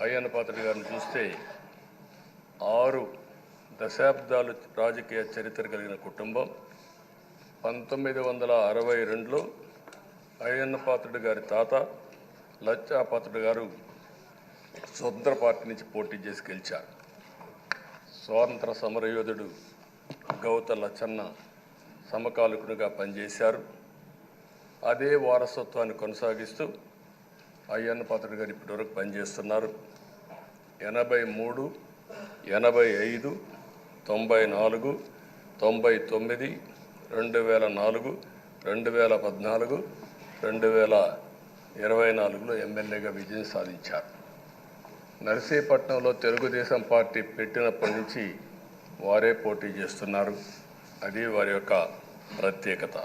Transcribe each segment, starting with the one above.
అయ్యన్న పాత్రుడు గారిని చూస్తే 6 దశాబ్దాలు రాజకీయ చరిత్ర కలిగిన కుటుంబం. 1962లో అయ్యన్న పాత్రుడు గారి తాత లచ్చా పాత్రుడు గారు స్వతంత్ర పార్టీ నుంచి పోటీ చేసి గెలిచారు. స్వాతంత్ర సమరయోధుడు గౌత లచ్చన్న సమకాలికునిగా పనిచేశారు. అదే వారసత్వాన్ని కొనసాగిస్తూ అయ్యన్న పాత్రుడు గారు ఇప్పటివరకు పనిచేస్తున్నారు. 83, 85, 94, 99, 2004, 2014, 2024లో ఎమ్మెల్యేగా విజయం సాధించారు. నర్సీపట్నంలో తెలుగుదేశం పార్టీ పెట్టినప్పటి నుంచి వారే పోటీ చేస్తున్నారు. అది వారి యొక్క ప్రత్యేకత.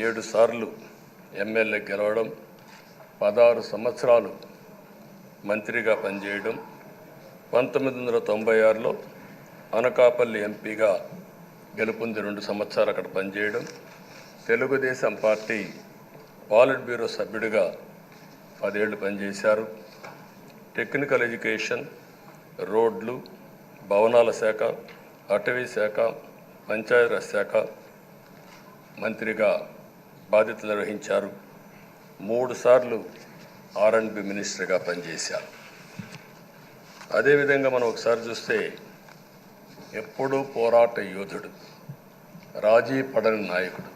7 సార్లు ఎమ్మెల్యే గెలవడం, 16 సంవత్సరాలు మంత్రిగా పనిచేయడం, 1996లో అనకాపల్లి ఎంపీగా గెలుపొంది 2 సంవత్సరాలు అక్కడ పనిచేయడం, తెలుగుదేశం పార్టీ పాలిట్ బ్యూరో సభ్యుడిగా 10 ఏళ్ళు పనిచేశారు. టెక్నికల్ ఎడ్యుకేషన్, రోడ్లు, భవనాల శాఖ, అటవీ శాఖ, పంచాయతీరాజ్ శాఖ మంత్రిగా బాధ్యతలు నిర్వహించారు. 3 సార్లు R&B మినిస్టర్గా పనిచేశారు. అదేవిధంగా మనం ఒకసారి చూస్తే ఎప్పుడూ పోరాట యోధుడు, రాజీ పడని నాయకుడు,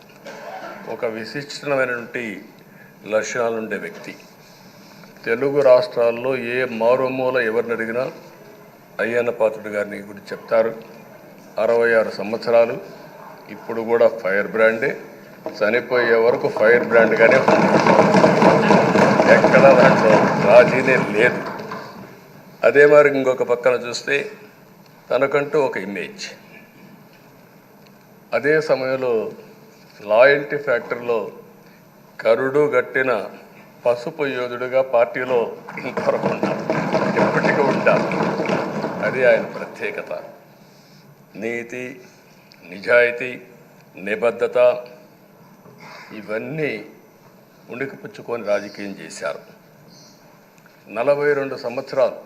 ఒక విశిష్టమైనటువంటి లక్షణాలు ఉండే వ్యక్తి. తెలుగు రాష్ట్రాల్లో ఏ మారుమూల ఎవరిని అడిగినా అయ్యన్న పాత్రుడు గారిని గురించి చెప్తారు. 66 సంవత్సరాలు, ఇప్పుడు కూడా ఫైర్ బ్రాండే, చనిపోయే వరకు ఫైర్ బ్రాండ్గానే ఎక్కడ దాంట్లో రాజీనే లేదు. అదే మరి ఇంకొక పక్కన చూస్తే తనకంటూ ఒక ఇమేజ్. అదే సమయంలో లాయల్టీ ఫ్యాక్టరీలో కరుడు గట్టిన పసుపు యోధుడుగా పార్టీలో ఇంతవరకు ఉంటారు, ఎప్పటికీ ఉంటారు. అది ఆయన ప్రత్యేకత. నీతి, నిజాయితీ, నిబద్ధత ఇవన్నీ ఉణికిపుచ్చుకొని రాజకీయం చేశారు. 42 సంవత్సరాలు.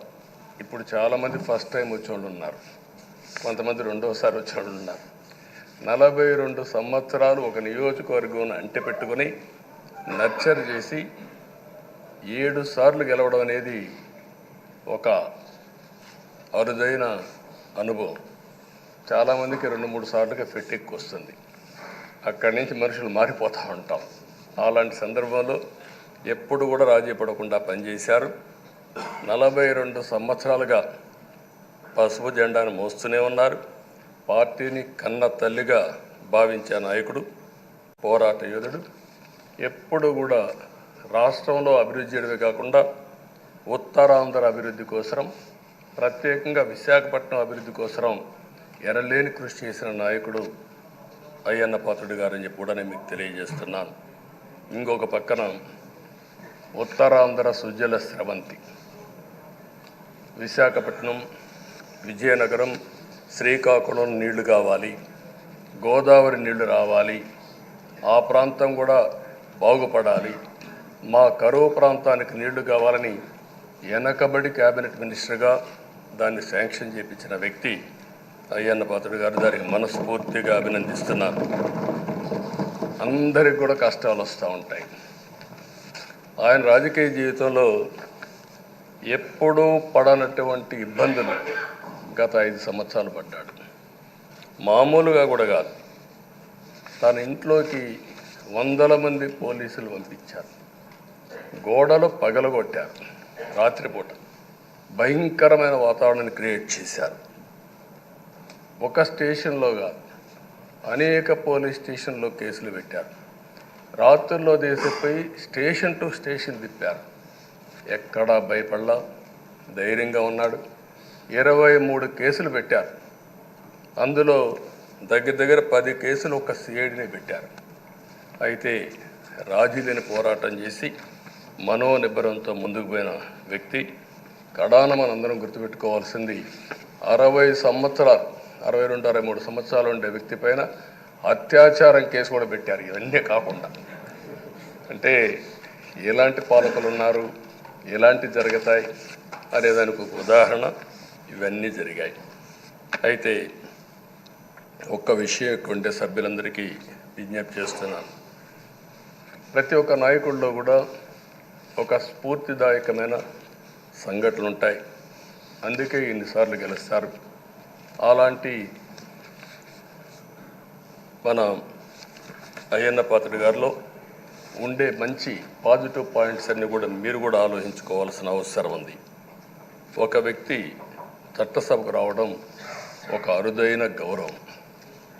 ఇప్పుడు చాలామంది ఫస్ట్ టైం వచ్చేవాళ్ళు ఉన్నారు, కొంతమంది రెండోసారి వచ్చేవాళ్ళు ఉన్నారు. 42 సంవత్సరాలు ఒక నియోజకవర్గం అంటి పెట్టుకొని నర్చర్ చేసి 7 సార్లు గెలవడం అనేది ఒక అరుదైన అనుభవం. చాలామందికి 2-3 సార్లుగా ఫెట్టెక్కి వస్తుంది. అక్కడి నుంచి మనుషులు మారిపోతూ ఉంటాం. అలాంటి సందర్భంలో ఎప్పుడు కూడా రాజీ పడకుండా పనిచేశారు. 42 సంవత్సరాలుగా పసుపు జెండాను మోస్తూనే ఉన్నారు. పార్టీని కన్న తల్లిగా భావించే నాయకుడు, పోరాట యోధుడు. ఎప్పుడు కూడా రాష్ట్రంలో అభివృద్ధి చేయడమే కాకుండా ఉత్తరాంధ్ర అభివృద్ధి కోసం, ప్రత్యేకంగా విశాఖపట్నం అభివృద్ధి కోసం ఎనలేని కృషి చేసిన నాయకుడు అయ్యన్న పాత్రుడు గారని చెప్పి కూడా నేను మీకు తెలియజేస్తున్నాను. ఇంకొక పక్కన ఉత్తరాంధ్ర సుజల స్రవంతి, విశాఖపట్నం, విజయనగరం, శ్రీకాకుళం నీళ్లు కావాలి, గోదావరి నీళ్లు రావాలి, ఆ ప్రాంతం కూడా బాగుపడాలి, మా కరువు ప్రాంతానికి నీళ్లు కావాలని వెనకబడి క్యాబినెట్ మినిస్టర్గా దాన్ని శాంక్షన్ చేయించిన వ్యక్తి అయ్యన్న పాత్రుడు గారు. దానికి మనస్ఫూర్తిగా అభినందిస్తున్నాను. అందరికి కూడా కష్టాలు వస్తూ ఉంటాయి. ఆయన రాజకీయ జీవితంలో ఎప్పుడూ పడనటువంటి ఇబ్బందులు గత 5 సంవత్సరాలు పడ్డాడు. మామూలుగా కూడా కాదు, తన ఇంట్లోకి 100 మంది పోలీసులు పంపించారు, గోడలు పగలగొట్టారు, రాత్రిపూట భయంకరమైన వాతావరణాన్ని క్రియేట్ చేశారు. ఒక స్టేషన్లో కాదు, అనేక పోలీస్ స్టేషన్లో కేసులు పెట్టారు. రాత్రుల్లో దేశపోయి స్టేషన్ టు స్టేషన్ తిప్పారు. ఎక్కడా భయపడలా, ధైర్యంగా ఉన్నాడు. 23 కేసులు పెట్టారు. అందులో దగ్గర 10 కేసులు ఒక సిఐడిని పెట్టారు. అయితే రాజీలేని పోరాటం చేసి మనోనిబ్బరంతో ముందుకు పోయిన వ్యక్తి. కడాన మనందరం గుర్తుపెట్టుకోవాల్సింది 60 సంవత్సరాలు, 62, 63 సంవత్సరాలు ఉండే వ్యక్తి పైన అత్యాచారం కేసు కూడా పెట్టారు. ఇవన్నీ కాకుండా అంటే ఎలాంటి పాలకులు ఉన్నారు, ఎలాంటి జరుగుతాయి, అనేదానికి ఒక ఉదాహరణ ఇవన్నీ జరిగాయి. అయితే ఒక్క విషయం ఎక్కువంటే సభ్యులందరికీ విజ్ఞప్తి చేస్తున్నాను. ప్రతి ఒక్క నాయకుల్లో కూడా ఒక స్ఫూర్తిదాయకమైన సంఘటనలు ఉంటాయి. అందుకే ఇన్నిసార్లు గెలుస్తారు. అలాంటి మన అయ్యన్న పాత్రుడు గారిలో ఉండే మంచి పాజిటివ్ పాయింట్స్ అన్నీ కూడా మీరు కూడా ఆలోచించుకోవాల్సిన అవసరం ఉంది. ఒక వ్యక్తి చట్టసభకు రావడం ఒక అరుదైన గౌరవం.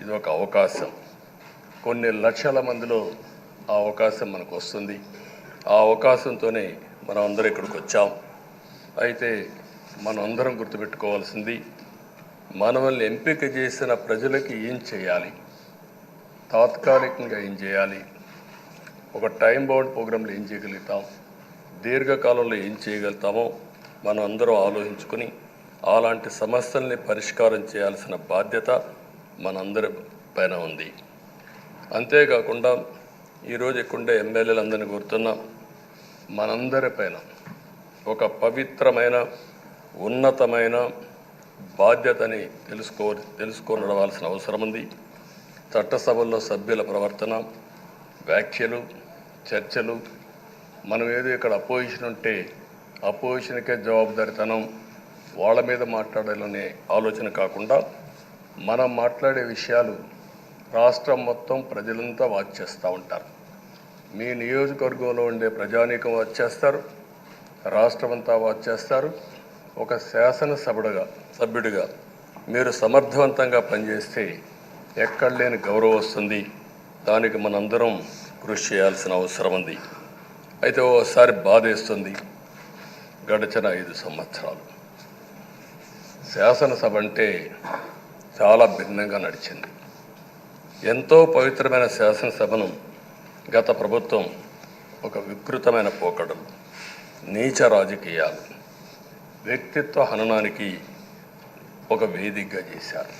ఇది ఒక అవకాశం. కొన్ని లక్షల మందిలో ఆ అవకాశం మనకు వస్తుంది. ఆ అవకాశంతోనే మనం అందరం ఇక్కడికి వచ్చాం. అయితే మనం అందరం గుర్తుపెట్టుకోవాల్సింది, మనల్ని ఎంపిక చేసిన ప్రజలకి ఏం చేయాలి, తాత్కాలికంగా ఏం చేయాలి, ఒక టైం బౌండ్ ప్రోగ్రాంలో ఏం చేయగలుగుతాం, దీర్ఘకాలంలో ఏం చేయగలుగుతామో మనం అందరం ఆలోచించుకొని అలాంటి సమస్యల్ని పరిష్కారం చేయాల్సిన బాధ్యత మనందరి పైన ఉంది. అంతేకాకుండా ఈరోజు ఎక్కుండే ఎమ్మెల్యేలందరినీ కోరుతున్నాం, మనందరి పైన ఒక పవిత్రమైన ఉన్నతమైన బాధ్యతని తెలుసుకోవలసిన అవసరం ఉంది. చట్టసభల్లో సభ్యుల ప్రవర్తన, వ్యాఖ్యలు, చర్చలు, మనం ఏదో ఇక్కడ అపోజిషన్ ఉంటే అపోజిషన్కే జవాబుదారితనం, వాళ్ళ మీద మాట్లాడాలనే ఆలోచన కాకుండా మనం మాట్లాడే విషయాలు రాష్ట్రం మొత్తం ప్రజలంతా వాచ్ చేస్తూ ఉంటారు. మీ నియోజకవర్గంలో ఉండే ప్రజానీకం వాచ్ చేస్తారు, రాష్ట్రం అంతా వాచ్ చేస్తారు. ఒక సభ్యుడిగా మీరు సమర్థవంతంగా పనిచేస్తే ఎక్కడ లేని గౌరవం వస్తుంది. దానికి మనందరం కృషి చేయాల్సిన అవసరం ఉంది. అయితే ఓసారి బాధేస్తుంది. గడిచిన 5 సంవత్సరాలు శాసనసభ అంటే చాలా భిన్నంగా నడిచింది. ఎంతో పవిత్రమైన శాసనసభను గత ప్రభుత్వం ఒక వికృతమైన పోకడలు, నీచ రాజకీయాలు, వ్యక్తిత్వ హననానికి ఒక వేదికగా చేశారు.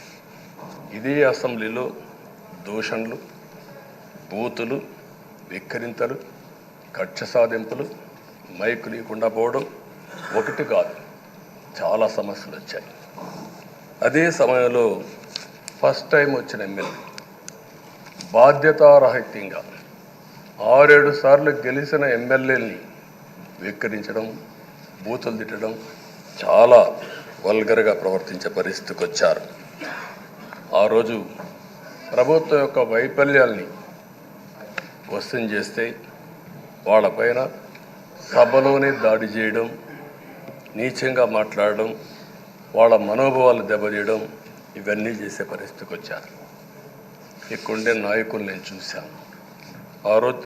ఇదే అసెంబ్లీలో దూషణలు, బూతులు, విక్కరింతలు, కక్ష సాధింపులు, మైకు లేకుండా పోవడం ఒకటి కాదు, చాలా సమస్యలు వచ్చాయి. అదే సమయంలో ఫస్ట్ టైం వచ్చిన ఎమ్మెల్యే బాధ్యతారాహిత్యంగా 6-7 సార్లు గెలిచిన ఎమ్మెల్యేని విక్కరించడం, బూతులు తిట్టడం, చాలా వల్గర్గా ప్రవర్తించే పరిస్థితికి వచ్చారు. ఆ రోజు ప్రభుత్వం యొక్క వైఫల్యాల్ని క్వశ్చన్ చేస్తే వాళ్ళపైన సభలోనే దాడి చేయడం, నీచంగా మాట్లాడడం, వాళ్ళ మనోభావాలు దెబ్బతీయడం, ఇవన్నీ చేసే పరిస్థితికి వచ్చారు. ఇక్కడుండే నాయకులు నేను చూశాను. ఆ రోజు